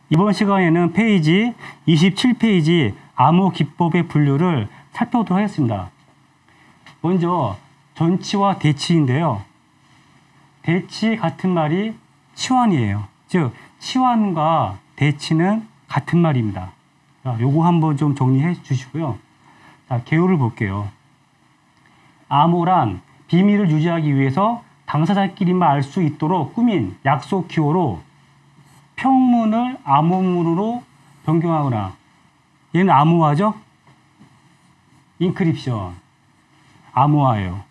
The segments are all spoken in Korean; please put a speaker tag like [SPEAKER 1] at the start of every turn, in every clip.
[SPEAKER 1] 이번 시간에는 페이지 27페이지 암호 기법의 분류를 살펴보도록 하겠습니다. 먼저 전치와 대치인데요. 대치 같은 말이 치환이에요. 즉 치환과 대치는 같은 말입니다. 자, 요거 한번 좀 정리해 주시고요. 자, 개요를 볼게요. 암호란 비밀을 유지하기 위해서 당사자끼리만 알 수 있도록 꾸민 약속 기호로 평문을 암호문으로 변경하거나, 얘는 암호화죠? 인크립션. 암호화예요.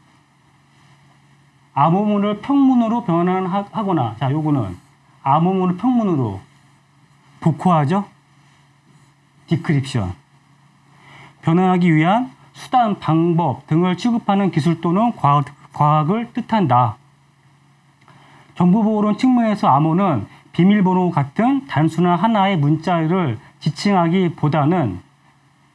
[SPEAKER 1] 암호문을 평문으로 변환하거나, 자, 요거는 암호문을 평문으로 복호하죠? 디크립션. 변환하기 위한 수단, 방법 등을 취급하는 기술 또는 과학을 뜻한다. 정보보호론 측면에서 암호는 비밀번호 같은 단순한 하나의 문자를 지칭하기보다는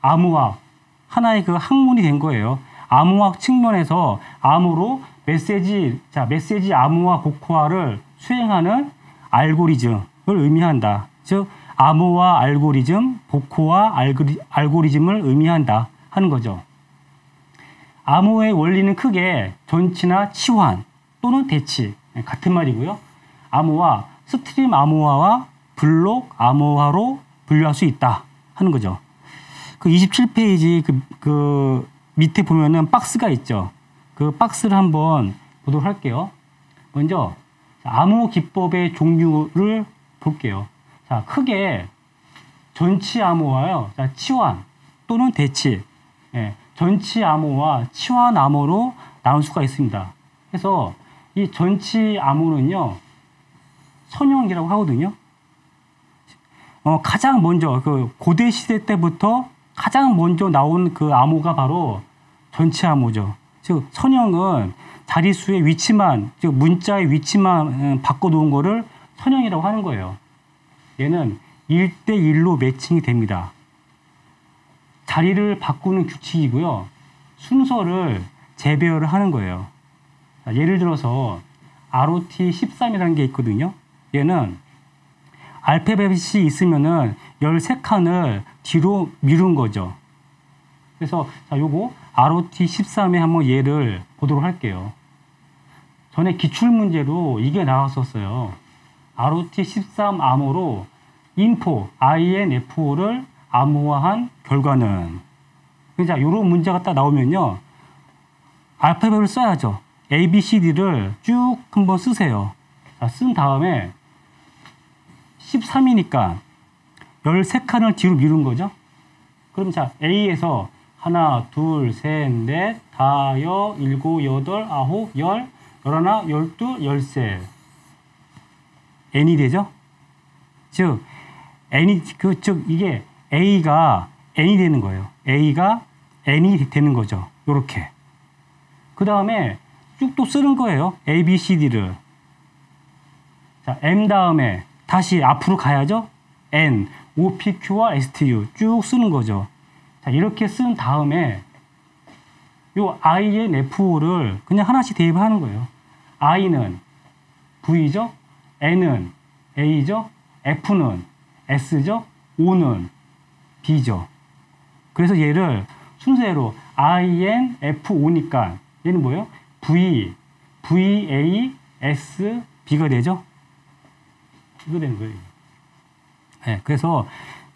[SPEAKER 1] 암호학, 하나의 그 학문이 된 거예요. 암호학 측면에서 암호로 메시지 암호화 복호화를 수행하는 알고리즘을 의미한다. 즉 암호화 알고리즘, 복호화 알고리즘을 의미한다 하는 거죠. 암호의 원리는 크게 전치나 치환 또는 대치 같은 말이고요. 암호화, 스트림 암호화와 블록 암호화로 분류할 수 있다 하는 거죠. 그 27페이지 그 밑에 보면은 박스가 있죠. 그 박스를 한번 보도록 할게요. 먼저 암호 기법의 종류를 볼게요. 자, 크게 전치 암호화요. 자, 치환 또는 대치. 전치 암호와 치환 암호로 나눌 수가 있습니다. 그래서 이 전치 암호는요, 선형이라고 하거든요. 가장 먼저 그 고대 시대 때부터 가장 먼저 나온 그 암호가 바로 전치 암호죠. 즉 선형은 자릿수의 위치만, 즉 문자의 위치만 바꿔놓은 거를 선형이라고 하는 거예요. 얘는 1대1로 매칭이 됩니다. 자리를 바꾸는 규칙이고요. 순서를 재배열을 하는 거예요. 자, 예를 들어서 ROT13이라는 게 있거든요. 얘는 알파벳이 있으면은 13칸을 뒤로 미룬 거죠. 그래서 자, 요거 ROT13의 한번 예를 보도록 할게요. 전에 기출문제로 이게 나왔었어요. ROT13 암호로 info, INFO를 암호화한 결과는. 자, 요런 문제가 딱 나오면요, 알파벳을 써야죠. A, B, C, D를 쭉 한번 쓰세요. 자, 쓴 다음에 13이니까 13칸을 뒤로 미룬 거죠. 그럼 자, A에서 하나, 둘, 셋, 넷, 다여, 일곱, 여덟, 아홉, 열, 열하나, 열둘, 열셋. N이 되죠? 즉, 이게 A가 N이 되는 거예요. A가 N이 되는 거죠. 요렇게. 그 다음에 쭉 또 쓰는 거예요. A, B, C, D를. 자, M 다음에 다시 앞으로 가야죠. N, O, P, Q와 S, T, U 쭉 쓰는 거죠. 자, 이렇게 쓴 다음에 요 INFO를 그냥 하나씩 대입하는 거예요. I는 V죠. N은 A죠. F는 S죠. O는 B죠. 그래서 얘를 순서대로 INFO니까 얘는 뭐예요? V, VA, S, B가 되죠? 이거 되는 거예요. 네, 그래서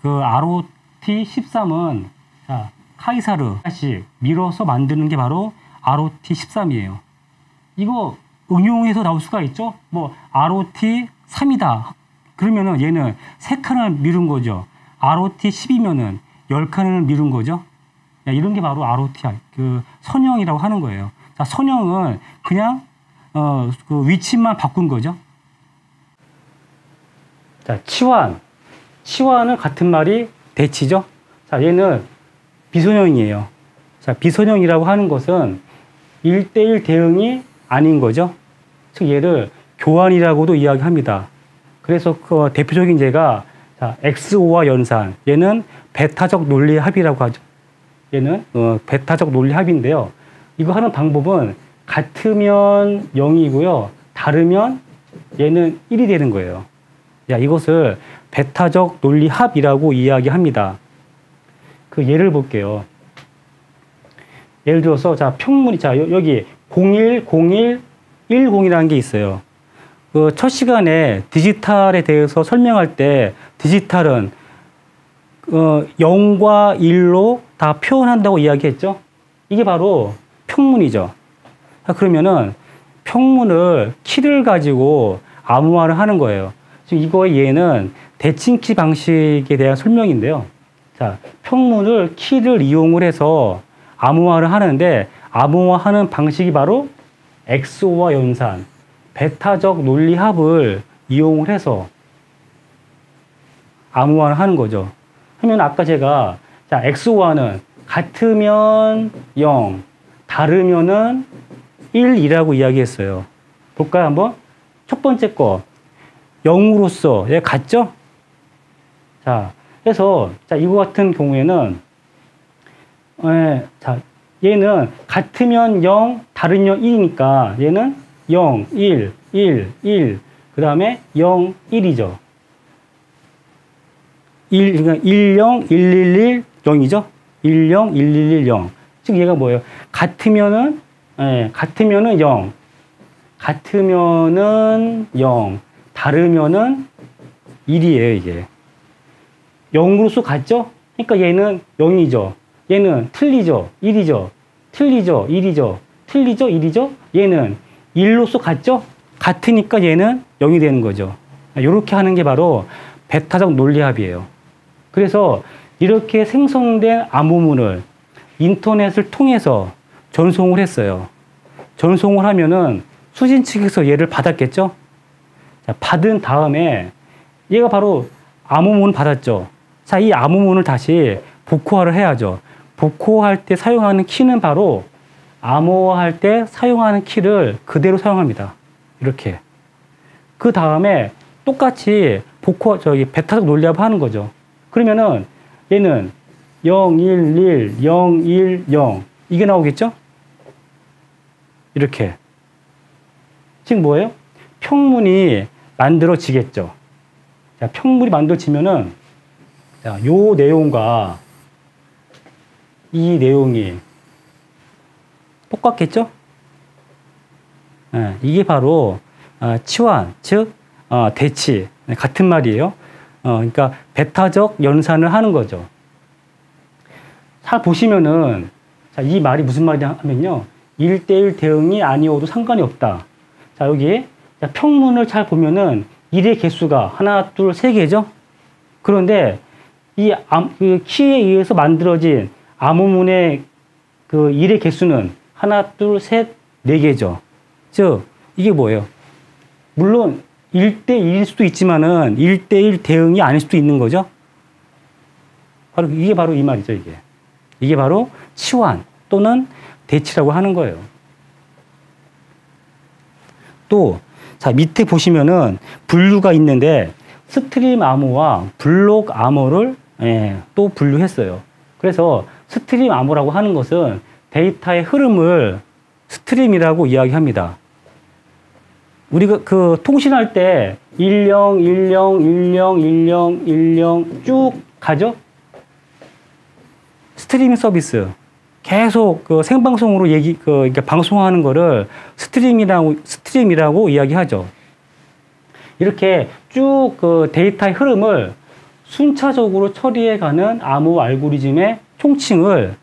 [SPEAKER 1] 그 ROT13은 자, 카이사르 다시 밀어서 만드는 게 바로 ROT13이에요. 이거 응용해서 나올 수가 있죠? 뭐 ROT3이다. 그러면은 얘는 3칸을 미룬 거죠. ROT10이면은 10칸을 미룬 거죠. 이런 게 바로 ROT, 그 선형이라고 하는 거예요. 자, 선형은 그냥 그 위치만 바꾼 거죠. 자, 치환은 같은 말이 대치죠. 자, 얘는 비선형이에요. 자, 비선형이라고 하는 것은 1대1 대응이 아닌 거죠. 즉 얘를 교환이라고도 이야기합니다. 그래서 그 대표적인 예가 자, XO와 연산. 얘는 베타적 논리 합이라고 하죠. 얘는 베타적 논리 합인데요. 이거 하는 방법은 같으면 0이고요. 다르면 얘는 1이 되는 거예요. 야, 이것을 배타적 논리 합이라고 이야기합니다. 그 예를 볼게요. 예를 들어서 자 평문이 자 여기 01, 01, 10이라는 게 있어요. 그 첫 시간에 디지털에 대해서 설명할 때 디지털은 0과 1로 다 표현한다고 이야기했죠. 이게 바로 평문이죠. 그러면은 평문을 키를 가지고 암호화를 하는 거예요. 지금 이거의 예는 대칭키 방식에 대한 설명인데요. 자, 평문을 키를 이용을 해서 암호화를 하는데 암호화하는 방식이 바로 XOR 연산, 배타적 논리 합을 이용을 해서 암호화를 하는 거죠. 그러면 아까 제가 자, XOR는 같으면 0, 다르면은 1이라고 이야기했어요. 볼까요, 한번? 첫 번째 거. 0으로서 얘 같죠? 자, 그래서 자, 이거 같은 경우에는 자, 얘는 같으면 0, 다르면 1이니까 얘는 0, 1, 1, 1. 그 다음에 0, 1이죠. 1, 10, 111, 0이죠? 10, 111, 0. 즉 얘가 뭐예요? 같으면은 0, 같으면은 0, 다르면은 1이에요, 이게. 0으로서 같죠? 그러니까 얘는 0이죠. 얘는 틀리죠? 1이죠. 틀리죠? 1이죠. 틀리죠? 1이죠? 얘는 1로서 같죠? 같으니까 얘는 0이 되는 거죠. 이렇게 하는 게 바로 배타적 논리합이에요. 그래서 이렇게 생성된 암호문을 인터넷을 통해서 전송을 했어요. 전송을 하면은 수진 측에서 얘를 받았겠죠? 자, 받은 다음에 얘가 바로 암호문을 받았죠. 자, 이 암호문을 다시 복호화를 해야죠. 복호화할 때 사용하는 키는 바로 암호화할 때 사용하는 키를 그대로 사용합니다. 이렇게. 그 다음에 똑같이 배타적 논리합 하는 거죠. 그러면은 얘는 0, 1, 1, 0, 1, 0 이게 나오겠죠? 이렇게. 지금 뭐예요? 평문이 만들어지겠죠. 자, 평문이 만들어지면은 자, 요 내용과 이 내용이 똑같겠죠? 네, 이게 바로 치환, 즉 대치 같은 말이에요. 그러니까 배타적 연산을 하는 거죠. 잘 보시면은 자, 이 말이 무슨 말이냐 하면요. 1대1 대응이 아니어도 상관이 없다. 자, 여기 자, 평문을 잘 보면은 1의 개수가 하나, 둘, 세 개죠. 그런데 그 키에 의해서 만들어진 암호문의 그 1의 개수는 하나, 둘, 셋, 네 개죠. 즉 이게 뭐예요? 물론 1대1일 수도 있지만은 1대1 대응이 아닐 수도 있는 거죠. 이게 바로 이 말이죠, 이게. 이게 바로 치환 또는 대치라고 하는 거예요. 또, 자, 밑에 보시면은 분류가 있는데 스트림 암호와 블록 암호를 또 분류했어요. 그래서 스트림 암호라고 하는 것은 데이터의 흐름을 스트림이라고 이야기합니다. 우리가 그 통신할 때 10, 10, 10, 10, 10 쭉 가죠? 스트리밍 서비스. 계속 그 생방송으로 그러니까 방송하는 거를 스트림이라고 이야기하죠. 이렇게 쭉 그 데이터의 흐름을 순차적으로 처리해가는 암호 알고리즘의 총칭을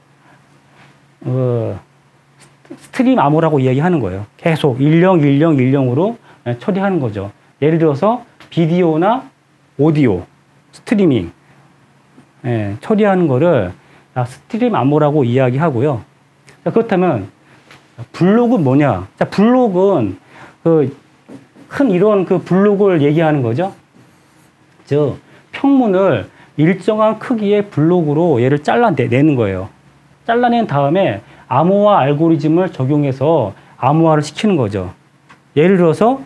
[SPEAKER 1] 스트림 암호라고 이야기하는 거예요. 계속 10, 10, 10으로 처리하는 거죠. 예를 들어서 비디오나 오디오, 스트리밍 처리하는 거를 스트림 암호라고 이야기하고요. 자, 그렇다면 블록은 뭐냐? 자, 블록은 큰 이런 블록을 얘기하는 거죠. 즉 평문을 일정한 크기의 블록으로 얘를 잘라내는 거예요. 잘라낸 다음에 암호화 알고리즘을 적용해서 암호화를 시키는 거죠. 예를 들어서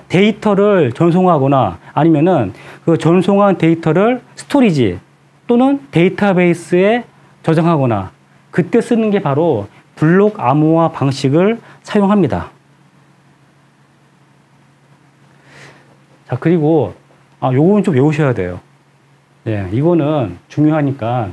[SPEAKER 1] 데이터를 전송하거나 아니면은 그 전송한 데이터를 스토리지 또는 데이터베이스에 저장하거나 그때 쓰는 게 바로 블록 암호화 방식을 사용합니다. 자, 그리고 요거는 좀 외우셔야 돼요. 네, 이거는 중요하니까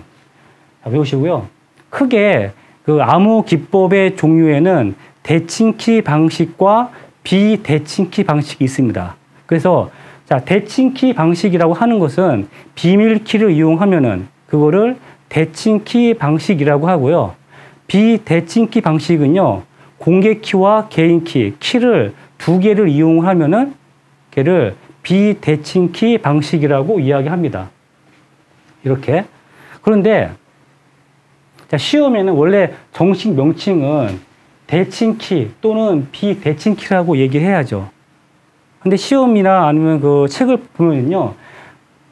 [SPEAKER 1] 외우시고요. 크게 그 암호 기법의 종류에는 대칭키 방식과 비대칭키 방식이 있습니다. 그래서 자, 대칭키 방식이라고 하는 것은 비밀키를 이용하면은 그거를 대칭키 방식이라고 하고요. 비대칭키 방식은요, 공개키와 개인키, 키를 두 개를 이용하면은 걔를 비대칭키 방식이라고 이야기합니다. 이렇게. 그런데 자, 시험에는 원래 정식 명칭은 대칭키 또는 비대칭키라고 얘기해야죠. 근데 시험이나 아니면 그 책을 보면요,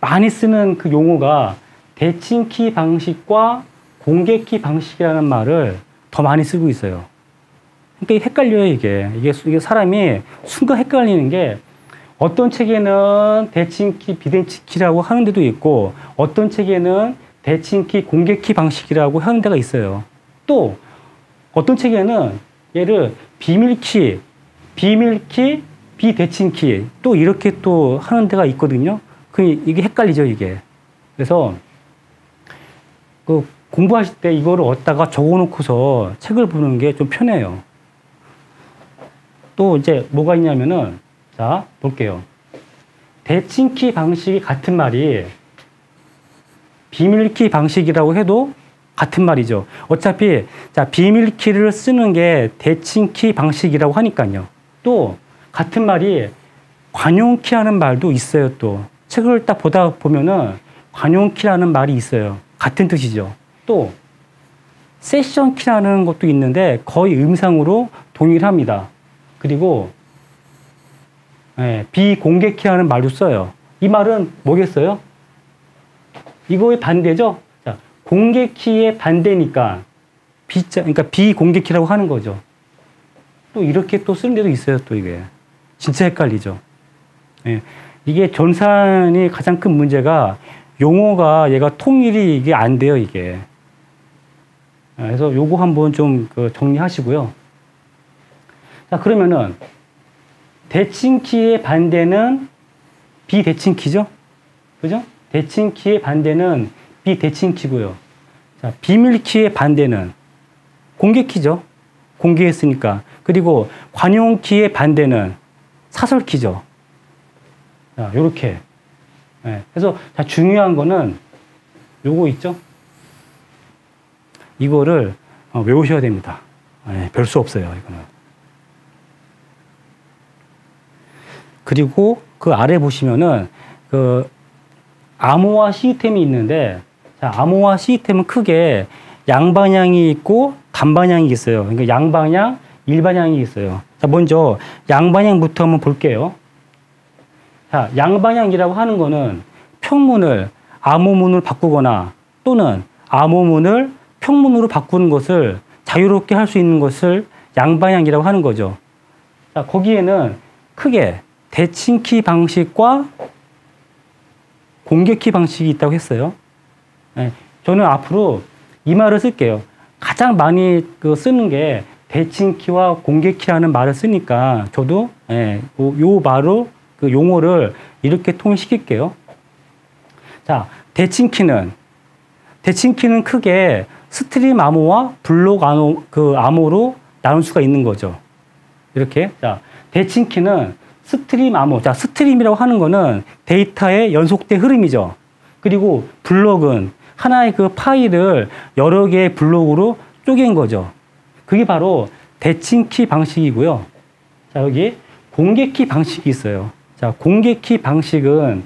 [SPEAKER 1] 많이 쓰는 그 용어가 대칭키 방식과 공개키 방식이라는 말을 더 많이 쓰고 있어요. 그러니까 헷갈려요, 이게 사람이 순간 헷갈리는 게 어떤 책에는 대칭키, 비대칭키라고 하는 데도 있고 어떤 책에는 대칭키, 공개키 방식이라고 하는 데가 있어요. 또 어떤 책에는 얘를 비밀키, 비대칭키 또 이렇게 또 하는 데가 있거든요. 이게 헷갈리죠, 이게. 그래서 그 공부하실 때 이거를 얻다가 적어놓고서 책을 보는 게 좀 편해요. 또 이제 뭐가 있냐면은 자, 볼게요. 대칭키 방식이 같은 말이 비밀키 방식이라고 해도 같은 말이죠. 어차피 자, 비밀키를 쓰는 게 대칭키 방식이라고 하니까요. 또 같은 말이 관용키라는 말도 있어요. 또 책을 딱 보다 보면은 관용키라는 말이 있어요. 같은 뜻이죠. 또 세션키라는 것도 있는데 거의 음상으로 동일합니다. 그리고 비공개키라는 말도 써요. 이 말은 뭐겠어요? 이거의 반대죠. 자, 공개키의 반대니까 그러니까 비공개키라고 하는 거죠. 또 이렇게 또 쓰는 데도 있어요. 또 이게 진짜 헷갈리죠. 예. 이게 전산이 가장 큰 문제가 용어가 얘가 통일이 이게 안 돼요, 이게. 그래서 요거 한번 좀 정리하시고요. 자, 그러면은 대칭키의 반대는 비대칭키죠? 그죠? 대칭키의 반대는 비대칭키고요. 자, 비밀키의 반대는 공개키죠? 공개했으니까. 그리고 관용키의 반대는 사설키죠. 자, 요렇게. 네. 그래서 자, 중요한 거는 요거 있죠? 이거를 외우셔야 됩니다. 네, 별 수 없어요, 이거는. 그리고 그 아래 보시면은 그 암호화 시스템이 있는데, 자, 암호화 시스템은 크게 양방향이 있고 단방향이 있어요. 그러니까 양방향, 일방향이 있어요. 자, 먼저 양방향부터 한번 볼게요. 자, 양방향이라고 하는 거는 평문을 암호문으로 바꾸거나 또는 암호문을 평문으로 바꾸는 것을 자유롭게 할 수 있는 것을 양방향이라고 하는 거죠. 자, 거기에는 크게 대칭키 방식과 공개키 방식이 있다고 했어요. 네, 저는 앞으로 이 말을 쓸게요. 가장 많이 쓰는 게 대칭키와 공개키라는 말을 쓰니까 저도 요 말로 그 용어를 이렇게 통일시킬게요. 자, 대칭키는 크게 스트림 암호와 블록 암호로 나눌 수가 있는 거죠. 이렇게. 자, 대칭키는 스트림 암호. 자, 스트림이라고 하는 거는 데이터의 연속된 흐름이죠. 그리고 블록은 하나의 그 파일을 여러 개의 블록으로 쪼갠 거죠. 그게 바로 대칭키 방식이고요. 자, 여기 공개키 방식이 있어요. 자, 공개키 방식은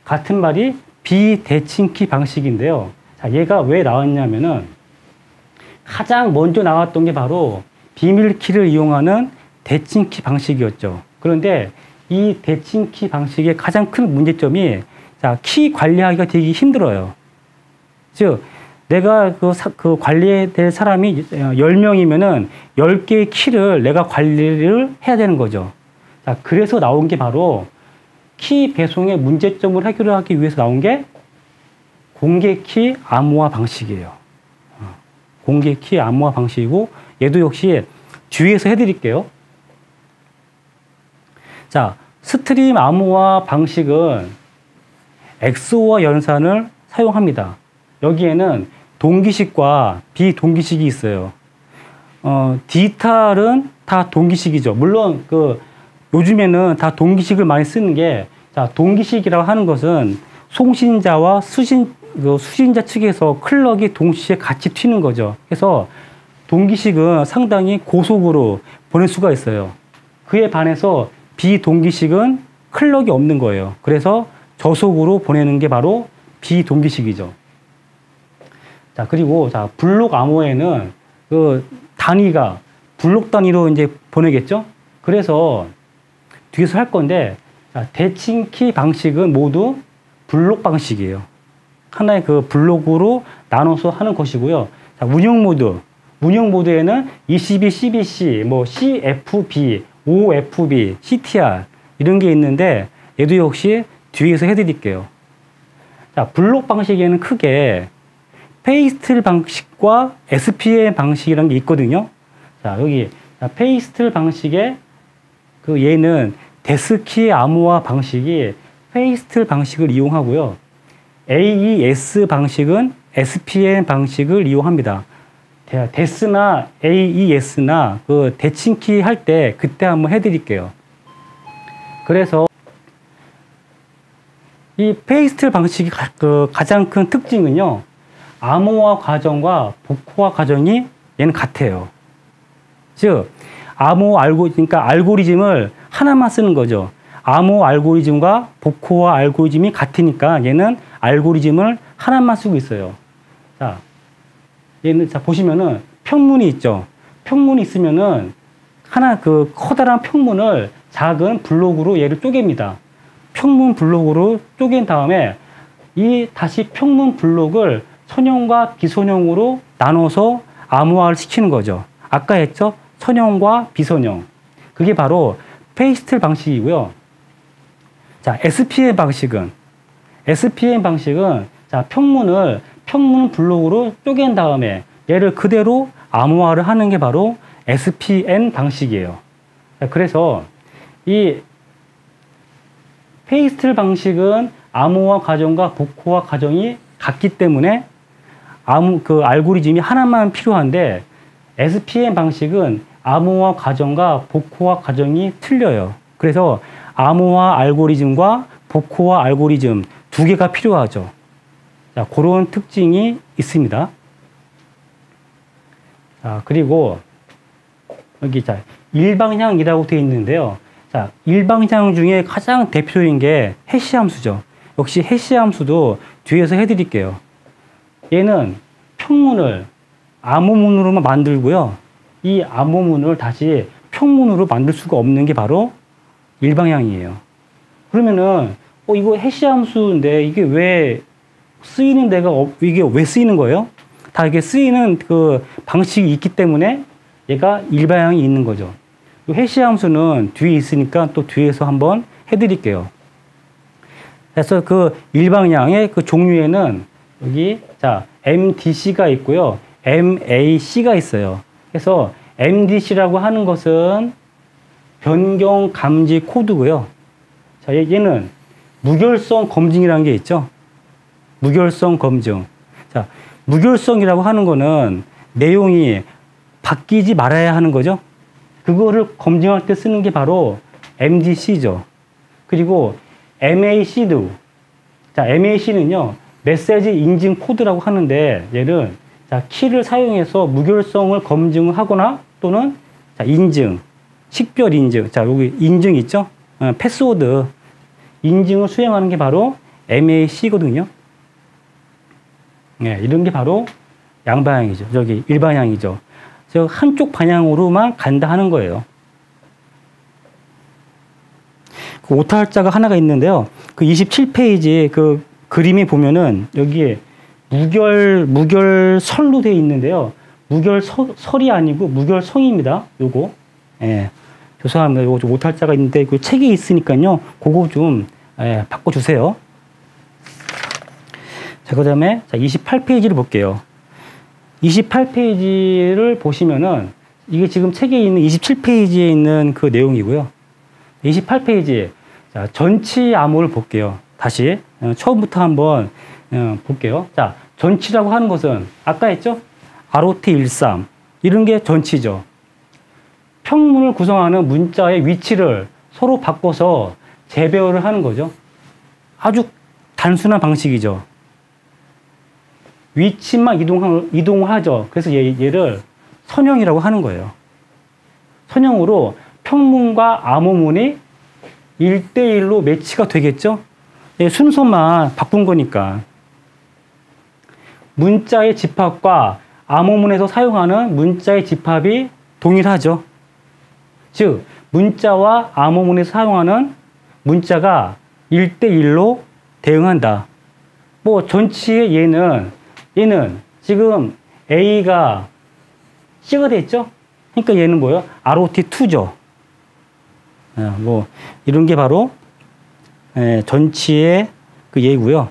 [SPEAKER 1] 같은 말이 비대칭키 방식인데요. 자, 얘가 왜 나왔냐면은 가장 먼저 나왔던 게 바로 비밀키를 이용하는 대칭키 방식이었죠. 그런데 이 대칭키 방식의 가장 큰 문제점이 자, 키 관리하기가 되게 힘들어요. 즉, 내가 그 관리해야 될 사람이 10명이면은 10개의 키를 내가 관리를 해야 되는 거죠. 자, 그래서 나온 게 바로 키 배송의 문제점을 해결하기 위해서 나온 게 공개키 암호화 방식이에요. 공개키 암호화 방식이고, 얘도 역시 주의해서 해드릴게요. 자, 스트림 암호화 방식은 XOR 연산을 사용합니다. 여기에는 동기식과 비동기식이 있어요. 디지털은 다 동기식이죠. 물론 요즘에는 다 동기식을 많이 쓰는 게, 자, 동기식이라고 하는 것은 송신자와 수신자 측에서 클럭이 동시에 같이 튀는 거죠. 그래서 동기식은 상당히 고속으로 보낼 수가 있어요. 그에 반해서 비동기식은 클럭이 없는 거예요. 그래서 저속으로 보내는 게 바로 비동기식이죠. 자, 그리고 자, 블록 암호에는 단위가 블록 단위로 이제 보내겠죠? 그래서 뒤에서 할 건데, 자, 대칭키 방식은 모두 블록 방식이에요. 하나의 블록으로 나눠서 하는 것이고요. 자, 운영 모드에는 ECB, CBC, CFB, OFB, CTR 이런 게 있는데, 얘도 역시 뒤에서 해드릴게요. 자, 블록 방식에는 크게 페이스틀 방식과 SPM 방식이라는 게 있거든요. 자, 여기 페이스틀 방식에 얘는 데스키 암호화 방식이 페이스틀 방식을 이용하고요. AES 방식은 SPM 방식을 이용합니다. 데스나 AES나 대칭키 할 때 그때 한번 해드릴게요. 그래서 이 페이스틀 방식이 가장 큰 특징은요, 암호화 과정과 복호화 과정이 얘는 같아요. 즉, 그러니까 알고리즘을 하나만 쓰는 거죠. 암호 알고리즘과 복호화 알고리즘이 같으니까 얘는 알고리즘을 하나만 쓰고 있어요. 자, 얘는 자 보시면은 평문이 있죠. 평문이 있으면은 커다란 평문을 작은 블록으로 얘를 쪼갭니다. 평문 블록으로 쪼갠 다음에 다시 평문 블록을 선형과 비선형으로 나눠서 암호화를 시키는 거죠. 아까 했죠? 선형과 비선형. 그게 바로 페이스틀 방식이고요. 자, SPM 방식은 자, 평문 블록으로 쪼갠 다음에 얘를 그대로 암호화를 하는 게 바로 SPN 방식이에요. 자, 그래서 이 페이스틀 방식은 암호화 과정과 복호화 과정이 같기 때문에 알고리즘이 하나만 필요한데, SPM 방식은 암호화 과정과 복호화 과정이 틀려요. 그래서 암호화 알고리즘과 복호화 알고리즘 두 개가 필요하죠. 자, 그런 특징이 있습니다. 자, 그리고 여기 자, 일방향이라고 되어 있는데요. 자, 일방향 중에 가장 대표적인 게 해시 함수죠. 역시 해시 함수도 뒤에서 해드릴게요. 얘는 평문을 암호문으로만 만들고요. 이 암호문을 다시 평문으로 만들 수가 없는 게 바로 일방향이에요. 그러면은 이거 해시 함수인데 이게 왜 쓰이는 데가 이게 왜 쓰이는 거예요? 다 이게 쓰이는 방식이 있기 때문에 얘가 일방향이 있는 거죠. 이 해시 함수는 뒤에 있으니까 또 뒤에서 한번 해드릴게요. 그래서 일방향의 종류에는 여기 자 MDC가 있고요, MAC가 있어요. 그래서 MDC라고 하는 것은 변경 감지 코드고요. 자, 얘는 무결성 검증이라는 게 있죠. 무결성 검증. 자, 무결성이라고 하는 거는 내용이 바뀌지 말아야 하는 거죠. 그거를 검증할 때 쓰는 게 바로 MDC죠. 그리고 MAC도. 자, MAC는요, 메시지 인증 코드라고 하는데, 얘는 자, 키를 사용해서 무결성을 검증하거나 또는 자, 인증, 식별 인증. 자, 여기 인증 있죠? 패스워드 인증을 수행하는 게 바로 MAC거든요. 네, 이런 게 바로 양방향이죠. 저기 일방향이죠. 즉 한쪽 방향으로만 간다 하는 거예요. 오탈자가 하나가 있는데요. 27페이지 그림에 보면은 여기에 무결설로 되어 있는데요. 무결설이 아니고 무결성입니다. 요거. 예. 죄송합니다. 요거 좀 오탈자가 있는데 그 책에 있으니까요. 그거 좀 바꿔주세요. 자, 그 다음에 28페이지를 볼게요. 28페이지를 보시면은 이게 지금 책에 있는 27페이지에 있는 그 내용이고요. 28페이지. 자, 전치 암호를 볼게요. 다시 처음부터 한번 볼게요. 자, 전치라고 하는 것은 아까 했죠? ROT 13 이런 게 전치죠. 평문을 구성하는 문자의 위치를 서로 바꿔서 재배열을 하는 거죠. 아주 단순한 방식이죠. 위치만 이동하죠. 그래서 얘를 선형이라고 하는 거예요. 선형으로 평문과 암호문이 1대1로 매치가 되겠죠? 순서만 바꾼 거니까. 문자의 집합과 암호문에서 사용하는 문자의 집합이 동일하죠. 즉, 문자와 암호문에서 사용하는 문자가 1대1로 대응한다. 뭐, 전치의 얘는 지금 A가 C가 됐죠? 그러니까 얘는 뭐예요? ROT2죠. 뭐, 이런 게 바로 전치의 그 예고요.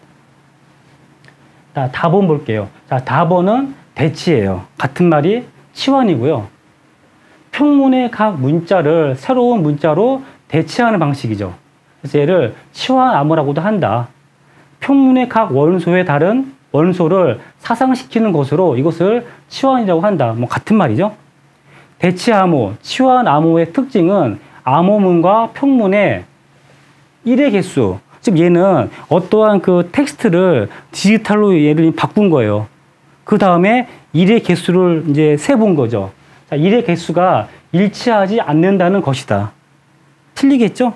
[SPEAKER 1] 자, 답원 볼게요. 자, 답원은 대치예요. 같은 말이 치환이고요. 평문의 각 문자를 새로운 문자로 대치하는 방식이죠. 그래서 얘를 치환암호라고도 한다. 평문의 각 원소의 다른 원소를 사상시키는 것으로 이것을 치환이라고 한다. 뭐 같은 말이죠. 대치암호, 치환암호의 특징은 암호문과 평문의 1의 개수, 즉 얘는 어떠한 그 텍스트를 디지털로 얘를 바꾼 거예요. 그 다음에 1의 개수를 이제 세본 거죠. 자, 1의 개수가 일치하지 않는다는 것이다. 틀리겠죠?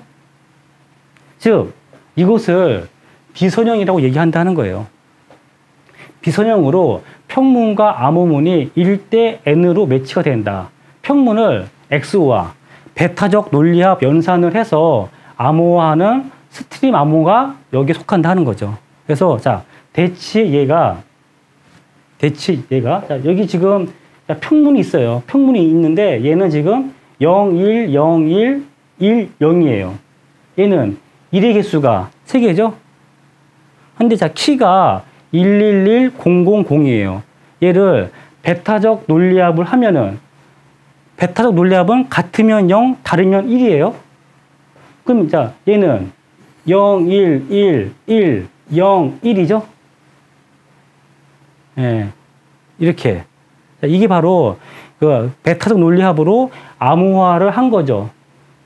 [SPEAKER 1] 즉, 이것을 비선형이라고 얘기한다는 거예요. 비선형으로 평문과 암호문이 1대 n으로 매치가 된다. 평문을 X와 베타적 논리합 연산을 해서 암호화하는 스트림 암호가 여기에 속한다 하는 거죠. 그래서 자, 대치얘가 자, 여기 지금 평문이 있어요. 평문이 있는데 얘는 지금 0, 1, 0, 1, 1, 0이에요. 얘는 1의 개수가 3개죠. 근데 자, 키가 111, 000, 0이에요. 얘를 베타적 논리합을 하면은 베타적 논리합은 같으면 0, 다르면 1이에요. 그럼 자, 얘는 0, 1, 1, 1, 0, 1이죠? 예. 이렇게. 자, 이게 바로 그 베타적 논리합으로 암호화를 한 거죠.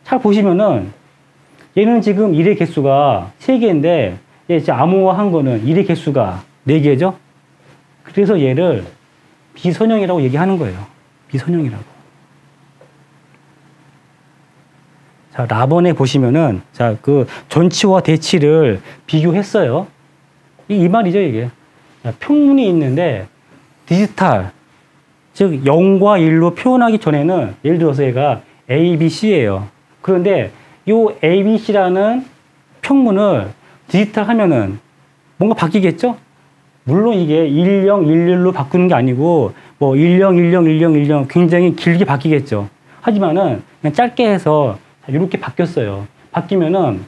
[SPEAKER 1] 잘 보시면은 얘는 지금 1의 개수가 3개인데 얘 이제 암호화 한 거는 1의 개수가 4개죠? 그래서 얘를 비선형이라고 얘기하는 거예요. 비선형이라고. 자, 라번에 보시면은, 자, 그 전치와 대치를 비교했어요. 이 말이죠, 이게. 자, 평문이 있는데, 디지털, 즉, 0과 1로 표현하기 전에는, 예를 들어서 얘가 A, B, C예요. 그런데, 요 A, B, C라는 평문을 디지털 하면은 뭔가 바뀌겠죠? 물론 이게 10, 11로 바꾸는 게 아니고, 뭐, 10, 10, 10, 10 굉장히 길게 바뀌겠죠. 하지만은, 그냥 짧게 해서 이렇게 바뀌었어요. 바뀌면은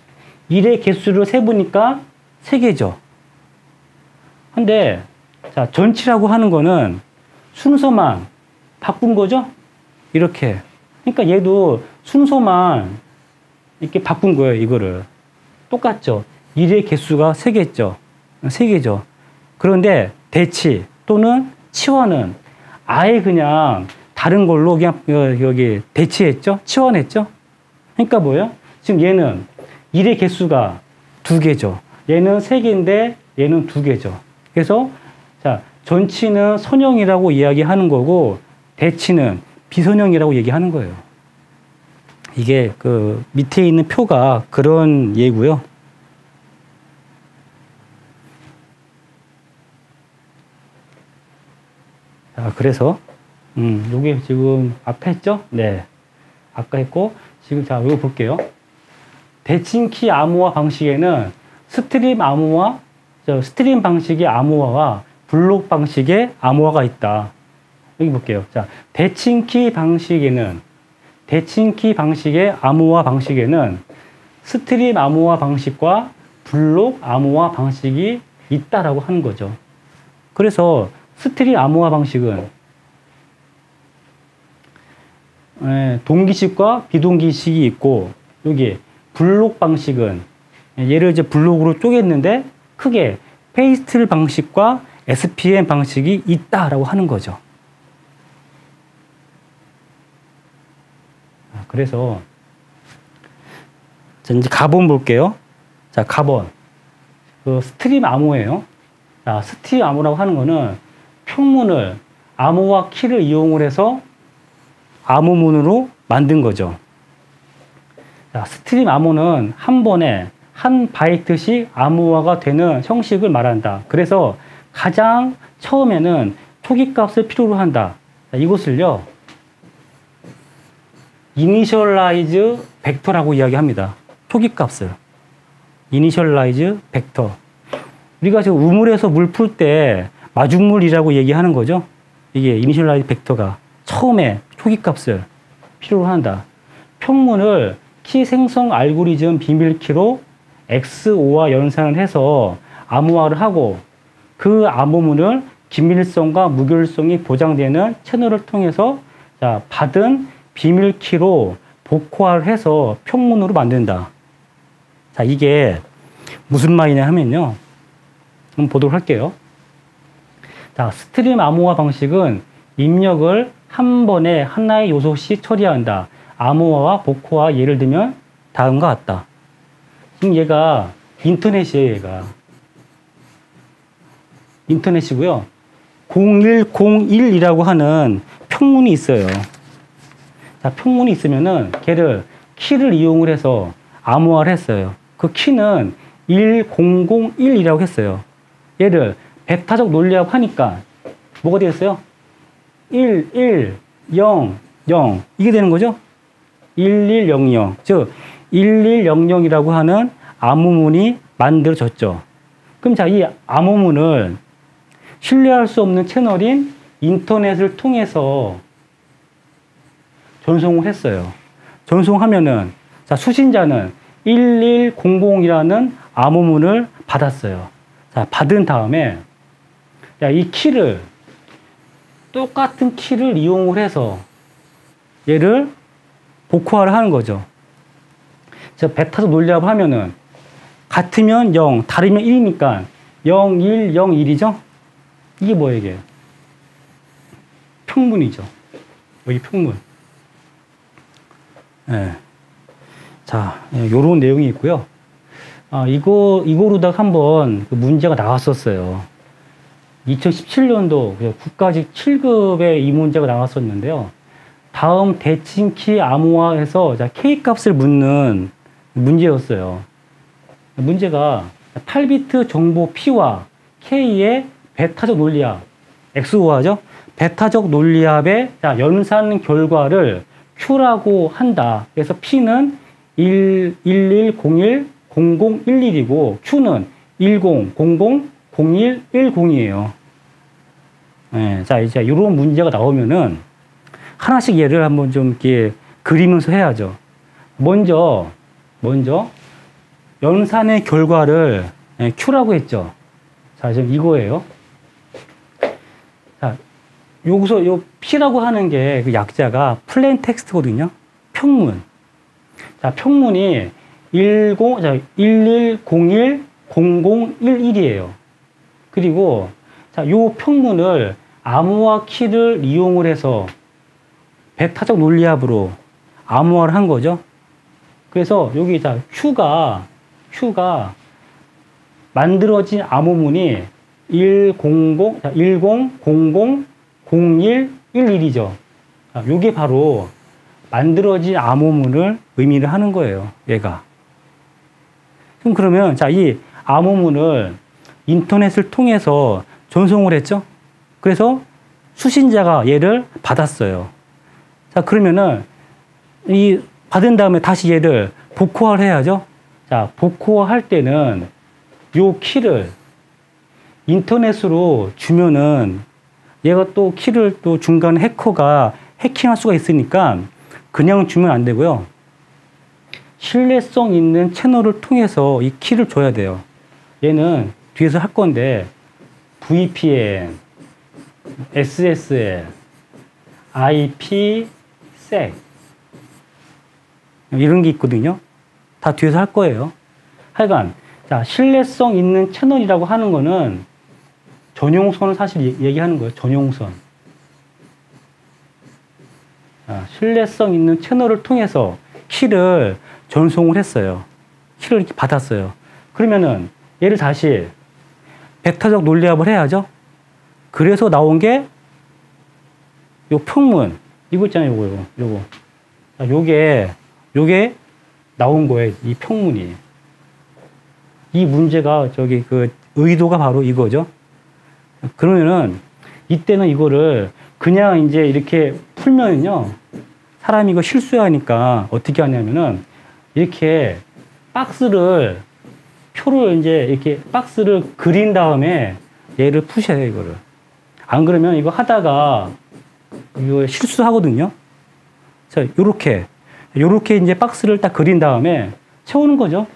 [SPEAKER 1] 1의 개수를 세보니까 3개죠. 근데 자, 전치라고 하는 거는 순서만 바꾼 거죠? 이렇게. 그러니까 얘도 순서만 이렇게 바꾼 거예요, 이거를. 똑같죠? 1의 개수가 3개죠. 3개죠. 그런데 대치 또는 치환은 아예 그냥 다른 걸로 그냥 여기 대치했죠? 치환했죠? 그러니까 뭐예요? 지금 얘는 1의 개수가 2개죠. 얘는 3개인데 얘는 2개죠. 그래서 자, 전치는 선형이라고 이야기하는 거고 대치는 비선형이라고 얘기하는 거예요. 이게 그 밑에 있는 표가 그런 예고요. 자, 그래서 요게 지금 앞에 했죠? 네. 아까 했고 지금 자, 이거 볼게요. 대칭키 암호화 방식에는 스트림 방식의 암호화와 블록 방식의 암호화가 있다. 여기 볼게요. 자, 대칭키 방식의 암호화 방식에는 스트림 암호화 방식과 블록 암호화 방식이 있다라고 하는 거죠. 그래서 스트림 암호화 방식은 동기식과 비동기식이 있고, 여기 블록 방식은 얘를 이제 블록으로 쪼갰는데 크게 페이스트 방식과 SPM 방식이 있다라고 하는 거죠. 그래서 자, 이제 가본 볼게요. 자, 가본. 그 스트림 암호예요. 자, 스트림 암호라고 하는 거는 평문을 암호와 키를 이용을 해서 암호문으로 만든 거죠. 자, 스트림 암호는 한 번에 한 바이트씩 암호화가 되는 형식을 말한다. 그래서 가장 처음에는 초기값을 필요로 한다. 자, 이것을요, 이니셜라이즈 벡터라고 이야기합니다. 초기값을. 이니셜라이즈 벡터. 우리가 지금 우물에서 물 풀 때 마중물이라고 얘기하는 거죠. 이게 이니셜라이즈 벡터가 처음에 초기값을 필요로 한다. 평문을 키 생성 알고리즘 비밀키로 XO와 연산을 해서 암호화를 하고 그 암호문을 긴밀성과 무결성이 보장되는 채널을 통해서 자, 받은 비밀키로 복호화를 해서 평문으로 만든다. 자, 이게 무슨 말이냐 하면요. 한번 보도록 할게요. 자, 스트림 암호화 방식은 입력을 한 번에 하나의 요소씩 처리한다. 암호화와 복호화 예를 들면 다음과 같다. 지금 얘가 인터넷이에요, 얘가. 인터넷이고요. 0101이라고 하는 평문이 있어요. 자, 평문이 있으면은 걔를 키를 이용을 해서 암호화를 했어요. 그 키는 1001이라고 했어요. 얘를 베타적 논리하고 하니까 뭐가 되겠어요? 1, 1, 0, 0 이게 되는 거죠? 1100 즉 1100이라고 하는 암호문이 만들어졌죠. 그럼 자, 이 암호문을 신뢰할 수 없는 채널인 인터넷을 통해서 전송을 했어요. 전송하면은 자, 수신자는 1100이라는 암호문을 받았어요. 자, 받은 다음에 자, 이 키를 똑같은 키를 이용을 해서 얘를 복호화를 하는 거죠. 자, 베타적 논리합을 하면은 같으면 0, 다르면 1이니까 0, 1, 0, 1이죠? 이게 뭐예요, 이게? 평문이죠. 여기 평문. 예. 자, 요런 내용이 있고요. 이거로다가 한번 그 문제가 나왔었어요. 2017년도 국가직 7급에 이 문제가 나왔었는데요. 다음 대칭키 암호화해서 K값을 묻는 문제였어요. 문제가 8비트 정보 P와 K의 베타적 논리합, XOR죠? 베타적 논리합의 연산 결과를 Q라고 한다. 그래서 P는 1101 0011이고 Q는 10 00 0110이에요. 네, 자, 이제 이런 문제가 나오면은 하나씩 예를 한번 좀 이렇게 그리면서 해야죠. 먼저 연산의 결과를 Q라고 했죠. 자, 지금 이거예요. 자, 여기서 요 P라고 하는 게 그 약자가 플레인 텍스트거든요. 평문. 자, 평문이 1101 0011이에요. 그리고 자, 요 평문을 암호화 키를 이용을 해서 베타적 논리합으로 암호화를 한 거죠. 그래서 여기 자, Q가 만들어진 암호문이 10 00 01 11이죠. 요게 바로 만들어진 암호문을 의미를 하는 거예요, 얘가. 그러면 자, 이 암호문을 인터넷을 통해서 전송을 했죠. 그래서 수신자가 얘를 받았어요. 자, 그러면은 이 받은 다음에 다시 얘를 복호화를 해야죠. 자, 복호화 할 때는 요 키를 인터넷으로 주면은 얘가 또 키를 또 중간에 해커가 해킹할 수가 있으니까 그냥 주면 안 되고요. 신뢰성 있는 채널을 통해서 이 키를 줘야 돼요. 얘는 뒤에서 할 건데 VPN, SSL, IPsec 이런 게 있거든요. 다 뒤에서 할 거예요. 하여간, 자, 신뢰성 있는 채널이라고 하는 거는 전용선을 사실 얘기하는 거예요. 전용선. 자, 신뢰성 있는 채널을 통해서 키를 전송을 했어요. 키를 이렇게 받았어요. 그러면은 얘를 다시 벡터적 논리합을 해야죠. 그래서 나온 게 요 평문. 이거 있잖아요. 요거. 자, 요게 나온 거예요. 이 평문이. 이 문제가 저기 그 의도가 바로 이거죠. 그러면은 이때는 이거를 그냥 이제 이렇게 풀면은요. 사람이 이거 실수하니까 어떻게 하냐면은 이렇게 표를 이제 이렇게 박스를 그린 다음에 얘를 푸셔요, 이거를. 안 그러면 이거 하다가 이거 실수하거든요. 자, 요렇게 이제 박스를 딱 그린 다음에 채우는 거죠.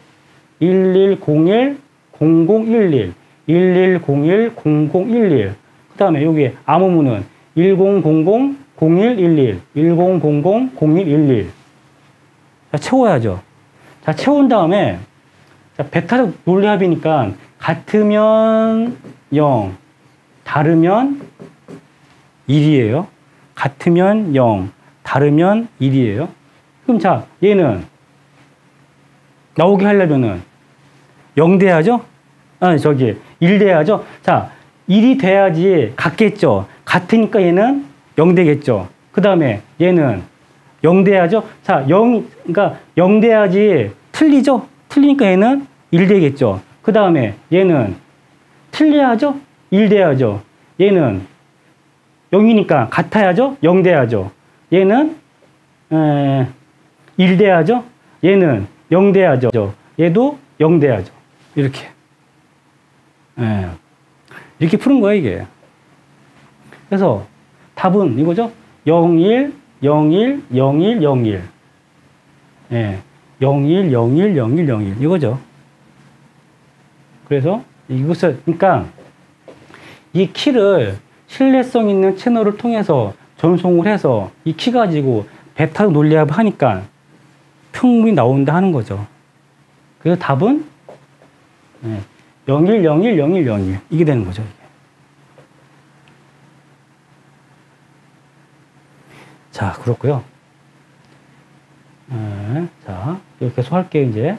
[SPEAKER 1] 1101 0011 1101 0011 그 다음에 여기 암호문은 1000 0111 1000 0111 자, 채워야죠. 자, 채운 다음에 자, 베타적 논리합이니까 같으면 0 다르면 1이에요. 같으면 0 다르면 1이에요. 그럼 자, 얘는 나오게 하려면은 0 돼야죠? 1 돼야죠? 자, 1이 돼야지 같겠죠? 같으니까 얘는 0 되겠죠? 그 다음에 얘는 0 돼야죠? 자, 그러니까 0 돼야지 틀리죠? 틀리니까 얘는 1 되겠죠? 그 다음에 얘는 틀려야죠? 1 돼야죠? 얘는 0이니까 같아야죠? 0 돼야죠? 얘는 1 돼야죠? 얘는 0 돼야죠? 얘도 0 돼야죠? 이렇게. 이렇게 푸는 거야, 이게. 그래서 답은 이거죠? 01, 01, 01, 01. 01, 01, 01, 01. 이거죠. 그래서 그러니까 이 키를 신뢰성 있는 채널을 통해서 전송을 해서 이 키 가지고 베타 논리합을 하니까 평문이 나온다 하는 거죠. 그래서 답은 01, 01, 01, 01 이게 되는 거죠. 이게. 자, 그렇고요. 자, 이렇게 계속 할게요, 이제.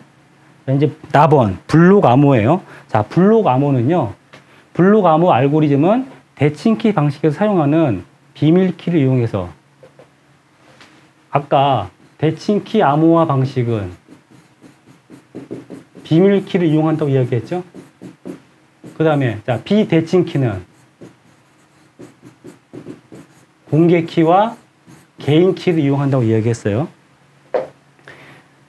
[SPEAKER 1] 이제 4번 블록 암호예요. 자, 블록 암호는요. 블록 암호 알고리즘은 대칭키 방식에서 사용하는 비밀키를 이용해서 아까 대칭키 암호화 방식은 비밀키를 이용한다고 이야기했죠. 그 다음에 자, 비대칭키는 공개키와 개인키를 이용한다고 이야기했어요.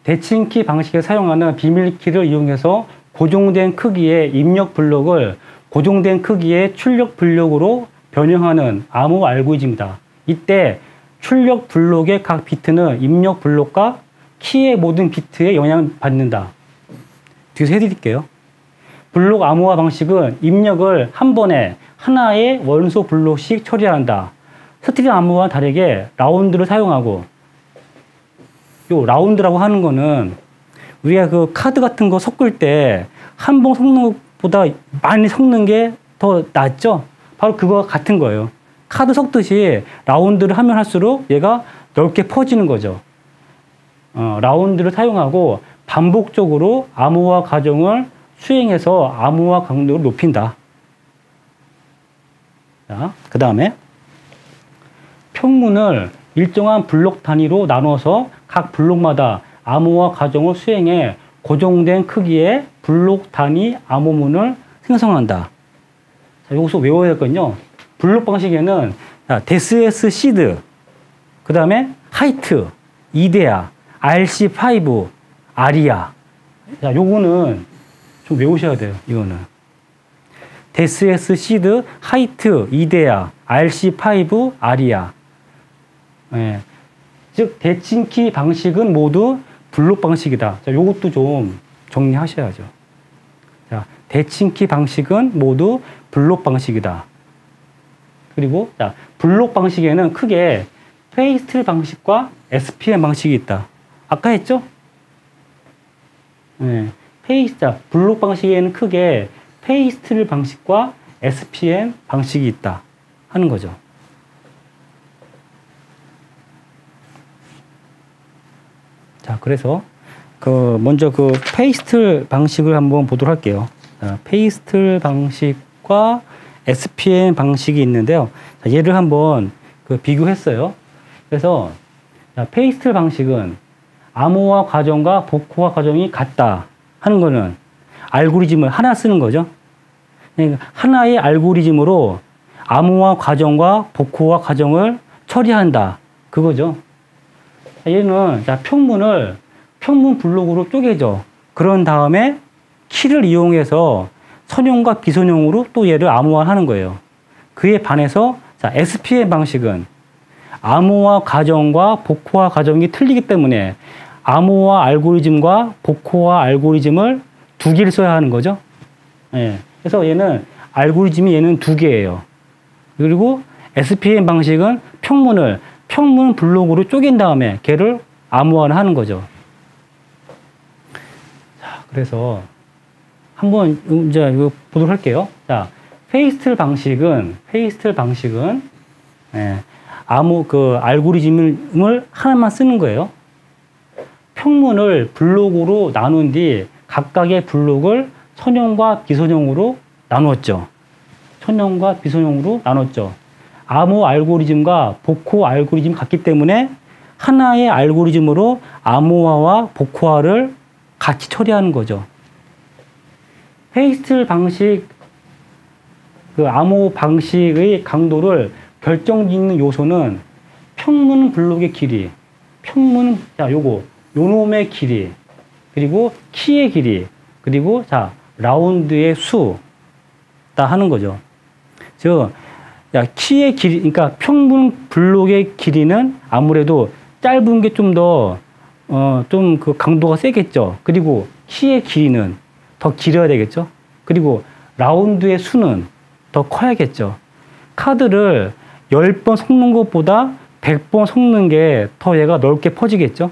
[SPEAKER 1] 대칭키 방식에 사용하는 비밀키를 이용해서 고정된 크기의 입력 블록을 고정된 크기의 출력 블록으로 변형하는 암호 알고리즘이다. 이때 출력 블록의 각 비트는 입력 블록과 키의 모든 비트에 영향을 받는다. 뒤에서 해드릴게요. 블록 암호화 방식은 입력을 한 번에 하나의 원소 블록씩 처리한다. 스트링 암호와 다르게 라운드를 사용하고, 요 라운드라고 하는 거는 우리가 그 카드 같은 거 섞을 때 한 번 섞는 것보다 많이 섞는 게 더 낫죠? 바로 그거와 같은 거예요. 카드 섞듯이 라운드를 하면 할수록 얘가 넓게 퍼지는 거죠. 라운드를 사용하고 반복적으로 암호화 과정을 수행해서 암호화 강도를 높인다. 자, 그 다음에 평문을 일정한 블록 단위로 나눠서 각 블록마다 암호화 과정을 수행해 고정된 크기의 블록 단위 암호문을 생성한다. 자, 여기서 외워야 할건요. 블록 방식에는 데스에스 시드, 그 다음에 하이트, 이데아, RC5, 아리아. 자, 요거는 좀 외우셔야 돼요. 이거는. 데스에스 시드, 하이트, 이데아, RC5, 아리아. 즉, 대칭키 방식은 모두 블록 방식이다. 자, 요것도 좀 정리하셔야죠. 자, 대칭키 방식은 모두 블록 방식이다. 그리고, 자, 블록 방식에는 크게 페이스트 방식과 SPM 방식이 있다. 아까 했죠? 블록 방식에는 크게 페이스트 방식과 SPM 방식이 있다 하는 거죠. 자, 그래서 먼저 페이스트 방식을 한번 보도록 할게요. 자, 페이스트 방식과 SPM 방식이 있는데요. 자, 얘를 한번 비교했어요. 그래서 자, 페이스트 방식은 암호화 과정과 복호화 과정이 같다 하는 거는 알고리즘을 하나 쓰는 거죠. 그러니까 하나의 알고리즘으로 암호화 과정과 복호화 과정을 처리한다 그거죠. 얘는 자, 평문 블록으로 쪼개져. 그런 다음에 키를 이용해서 선형과 비선형으로 또 얘를 암호화하는 거예요. 그에 반해서 자, SPM 방식은 암호화 과정과 복호화 과정이 틀리기 때문에 암호화 알고리즘과 복호화 알고리즘을 두 개를 써야 하는 거죠. 예. 그래서 얘는 알고리즘이 두 개예요. 그리고 SPM 방식은 평문 블록으로 쪼갠 다음에 걔를 암호화를 하는 거죠. 자, 그래서 한번 이제 이거 보도록 할게요. 자, 페이스트 방식은 알고리즘을 하나만 쓰는 거예요. 평문을 블록으로 나눈 뒤 각각의 블록을 선형과 비선형으로 나누었죠. 암호 알고리즘과 복호 알고리즘이 같기 때문에 하나의 알고리즘으로 암호화와 복호화를 같이 처리하는 거죠. 페이스트 방식, 암호 방식의 강도를 결정짓는 요소는 평문 블록의 길이, 요놈의 길이, 그리고 키의 길이, 그리고 자, 라운드의 수, 다 하는 거죠. 키의 길이, 그러니까 평문 블록의 길이는 아무래도 짧은 게 좀 더, 강도가 세겠죠. 그리고 키의 길이는 더 길어야 되겠죠. 그리고 라운드의 수는 더 커야겠죠. 카드를 10번 섞는 것보다 100번 섞는 게 더 얘가 넓게 퍼지겠죠.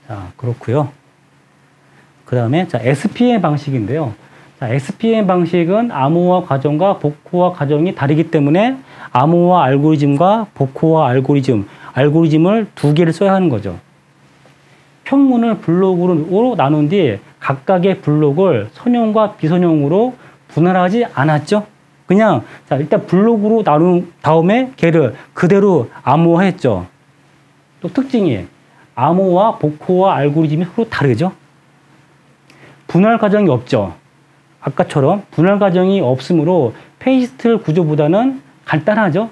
[SPEAKER 1] 자, 그렇고요. 그 다음에 자, SPM 방식인데요. 자, SPM 방식은 암호화 과정과 복호화 과정이 다르기 때문에 암호화 알고리즘과 복호화 알고리즘을 두 개를 써야 하는 거죠. 평문을 블록으로 나눈 뒤 각각의 블록을 선형과 비선형으로 분할하지 않았죠. 그냥 자, 일단 블록으로 나눈 다음에 걔를 그대로 암호화했죠. 또 특징이 암호화, 복호화 알고리즘이 서로 다르죠. 분할 과정이 없죠. 아까처럼 분할 과정이 없으므로 페이스트 구조보다는 간단하죠.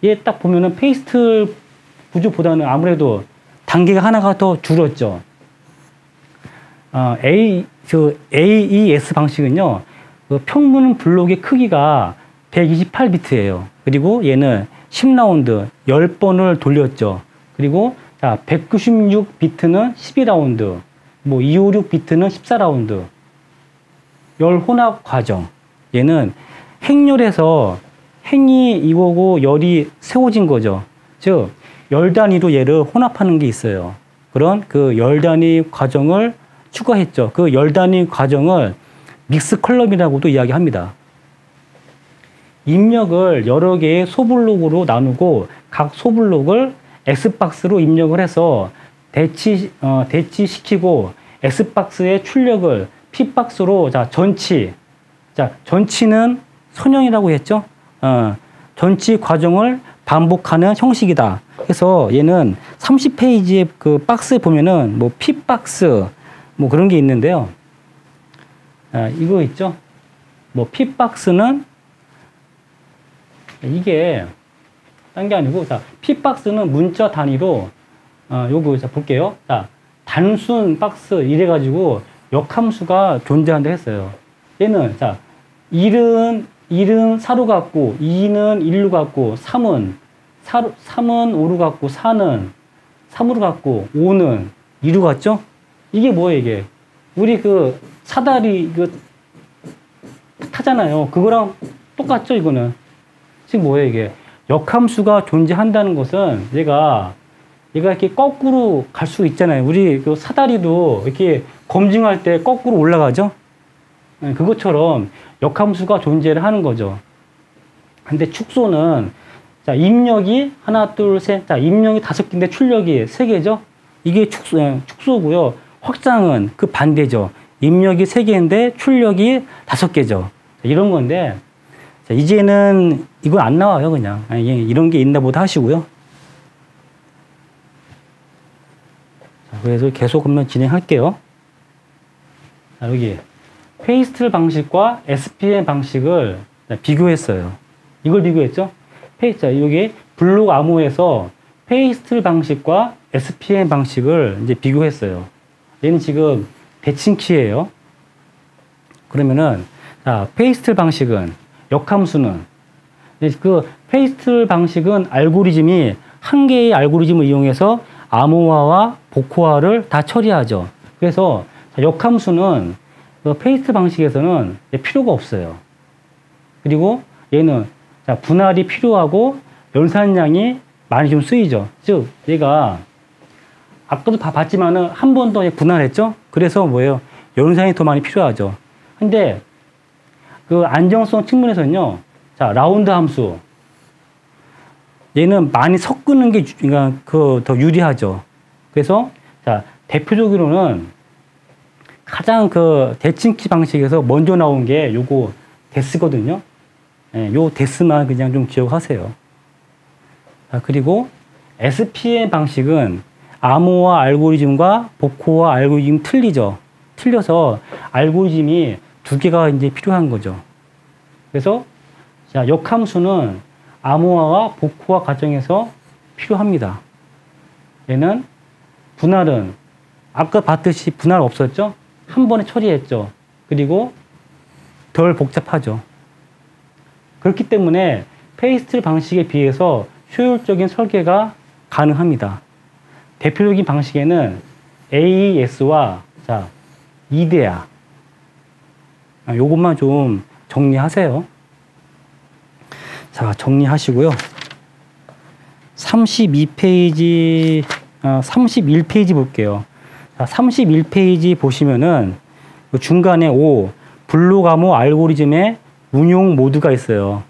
[SPEAKER 1] 얘 딱 보면은 페이스트 구조보다는 아무래도 단계가 하나가 더 줄었죠. AES 방식은요, 평문 블록의 크기가 128비트예요. 그리고 얘는 10라운드 10번을 돌렸죠. 그리고 자, 196비트는 12라운드, 256비트는 14라운드. 열 혼합 과정. 얘는 행렬에서 행이 이거고 열이 세워진 거죠. 즉, 열 단위로 얘를 혼합하는 게 있어요. 그런 열 단위 과정을 추가했죠. 그 열 단위 과정을 믹스 컬럼이라고도 이야기합니다. 입력을 여러 개의 소블록으로 나누고 각 소블록을 X박스로 입력을 해서 대치시키고 X박스의 출력을 P박스로 전치는 선형이라고 했죠. 전치 과정을 반복하는 형식이다. 그래서 얘는 30페이지의 박스에 보면은 P박스 그런 게 있는데요. 이거 있죠. P박스는 이게 딴 게 아니고, 자, P박스는 문자 단위로, 요거, 자, 볼게요. 자, 단순 박스, 이래가지고 역함수가 존재한다 했어요. 얘는, 자, 1은 4로 갖고, 2는 1로 갖고, 3은 5로 갖고, 4는 3으로 갖고, 5는 2로 갖죠? 이게 뭐예요, 이게? 우리 사다리, 타잖아요. 그거랑 똑같죠, 이거는? 지금 뭐예요, 이게? 역함수가 존재한다는 것은 얘가 이렇게 거꾸로 갈 수 있잖아요. 우리 사다리도 이렇게 검증할 때 거꾸로 올라가죠. 그것처럼 역함수가 존재를 하는 거죠. 근데 축소는 자, 입력이 하나, 둘, 셋. 자, 입력이 5개인데 출력이 3개죠. 이게 축소고요. 확장은 그 반대죠. 입력이 3개인데 출력이 5개죠. 이런 건데 자, 이제는 이거 안 나와요, 그냥. 이런 게 있나 보다 하시고요. 자, 그래서 계속 한번 진행할게요. 자, 여기 페이스틀 방식과 SPM 방식을 비교했어요. 이걸 비교했죠? 자, 여기 블록 암호에서 페이스틀 방식과 SPM 방식을 이제 비교했어요. 얘는 지금 대칭키예요. 그러면은 자, 페이스틀 방식은 역함수는 그 페이스틀 방식은 알고리즘이 한 개의 알고리즘을 이용해서 암호화와 복호화를 다 처리하죠. 그래서 자, 역함수는 그 페이스틀 방식에서는 필요가 없어요. 그리고 얘는 자, 분할이 필요하고 연산량이 많이 좀 쓰이죠. 즉, 얘가 아까도 다 봤지만은 한 번 더 분할했죠. 그래서 뭐예요? 연산이 더 많이 필요하죠. 근데 그 안정성 측면에서는요. 자, 라운드 함수. 얘는 많이 섞는 게 그러니까 더 유리하죠. 그래서 자, 대표적으로는 가장 그 대칭키 방식에서 먼저 나온 게 요거 데스거든요. 요 데스만 그냥 좀 기억하세요. 자, 그리고 SPM 방식은 암호화 알고리즘과 복호화 알고리즘 틀리죠. 틀려서 알고리즘이 2개가 이제 필요한 거죠. 그래서 자, 역함수는 암호화와 복호화 과정에서 필요합니다. 얘는 분할은 아까 봤듯이 분할 없었죠? 한 번에 처리했죠. 그리고 덜 복잡하죠. 그렇기 때문에 페이스틀 방식에 비해서 효율적인 설계가 가능합니다. 대표적인 방식에는 AES와 자, 이데아 요것만 좀 정리하세요. 자, 정리하시고요. 31페이지 볼게요. 자, 31페이지 보시면은 중간에 블록 암호 알고리즘의 운용 모드가 있어요.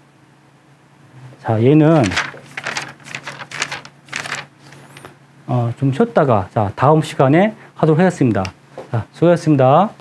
[SPEAKER 1] 자, 얘는 좀 쉬었다가 자, 다음 시간에 하도록 하겠습니다. 자, 수고하셨습니다.